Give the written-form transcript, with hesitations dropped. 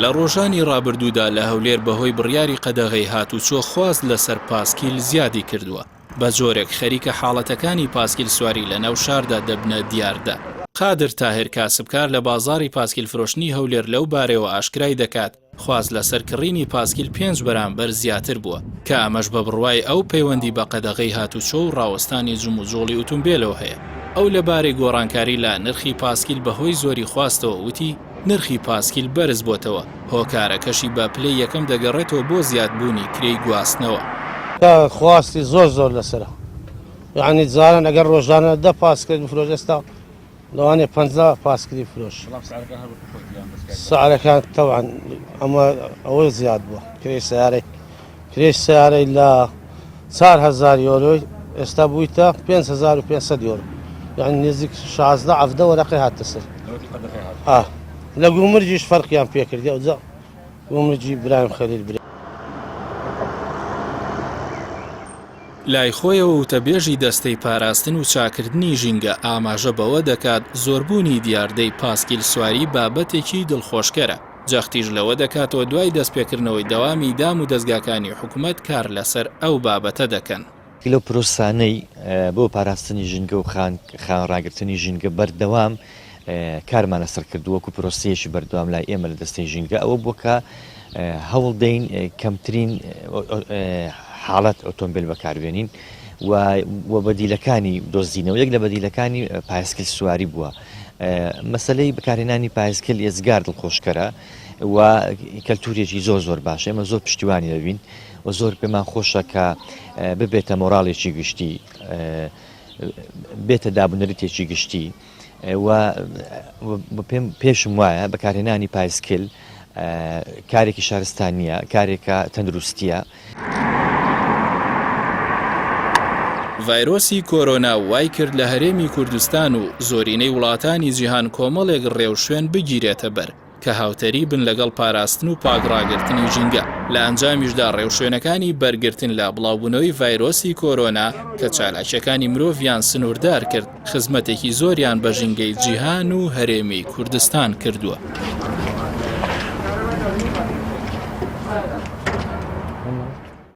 لە ڕۆژانی ڕابردوودا لە هەولێر بەهۆی بڕیاری قەدەغەی هاتوچۆ خواست لەسەر پاسکیل زیادی کردووە. بە جۆرێک خەریکە حاڵەتەکانی پاسکیل سواری لە ناو شاردا دەبنە دیاردا. قادر تاهر کاسبکار لە بازاری پاسکیل فرۆشتنی هەولێر لەو بارەوە ئاشکرای دەکات خواست لەسەر کڕینی پاسکیل 5 بەرامبەر زیاتر بووە کە ئەمەش بە بڕوای ئەو پەیوەندی بە قەدەغەی هاتوچۆ و ڕاوەستانی جوم و جۆڵی ئۆتۆمبیلەوە هەیە. ئەو لەبارەی گۆڕانکاری لە نرخی پاسکیل بەهۆی زۆری خواستەوە وتی نرخی پاسکیل بەرز بۆتەوە، هۆکارەکەشی بە پلەی یەکەم دەگەڕێتەوە بۆ زیادبوونی کرێی گواستنەوە. خواستی زۆر لەسرە، یعنی جاران ئەگەر ڕۆژانە 10 پاسکل بفرۆش ئێستا لەوانێ 50 پاسکلی فرۆش. سعرەکان تەوان ئەمە ئەوە زیاد بووە. کرێی سیارەی لە 4000 یۆرۆی ئێستا بوویتە 5500 یۆرۆ، یعنی نزیک 16-17 وەرەقی هاتە سەر. لە گومرجیش فەرقیان پێکردی ئەوجا گومرجی برایم خەلیل برێ. لای خۆیەوە وتەبێژی دەستەی پاراستن و چاکردنی ژینگە ئاماژە بەوە دەکات زۆربوونی دیاردەی پاسکیل سواری بابەتێکی دڵخۆشکەرە. جەختیش لەوە دەکاتەوە دوای دەستپێکردنەوەی دەوامی دام و دەستگاکانی حکوومەت کار لەسەر ئەو بابەتە دەکەن. لەو پرۆسانەی بۆ پاراستنی ژینگە و خانڕاگررتنی ژینگە بەردەوام کارمانە سەر کردووەکو پرۆسیەشی بەردەوام لای ئێمە لە دەستەی ژینگە ئەوە بووکە هەوڵ دەین کەمترین حاڵەت ئۆتۆمبیل بەکاربێنین و بەدیلەکانی دۆزینەوە. یەک لە بەدیلەکانی پایسکل سواری بووە. مەسلەی بەکارهێنانی پایسکل ێزگار دڵخۆشکەرە و کەلتورێکی زۆر باشە. ئێمە زۆر پشتیوانی دەبین و زۆر پێمان خۆشە کە ببێتە مۆراڵێکی گشتی، بێتە دابوونەریتێکی گشتی و پێشم وایە بەکارهێنانی پایسکل کارێکی شارستانیە، کارێکە تەندروستیە. ڤایرۆسی کۆرۆنا وای کرد لە هەرێمی کوردستان و زۆرینەی وڵاتانی جیهان کۆمەڵێک ڕێوشوێن بگیرێتە بەر کە هاوتەری بن لەگەڵ پاراستن و پاگڕاگرتنی ژینگە. لە ئەنجامیشدا ڕێوشوێنەکانی بەرگرتن لە بڵاوبوونەوەی ڤایرۆسی کۆرۆنا کە چالاکیەکانی مرۆڤیان سنووردار کرد خزمەتێکی زۆریان بە ژینگەی جیهان و هەرێمی کوردستان کردووە.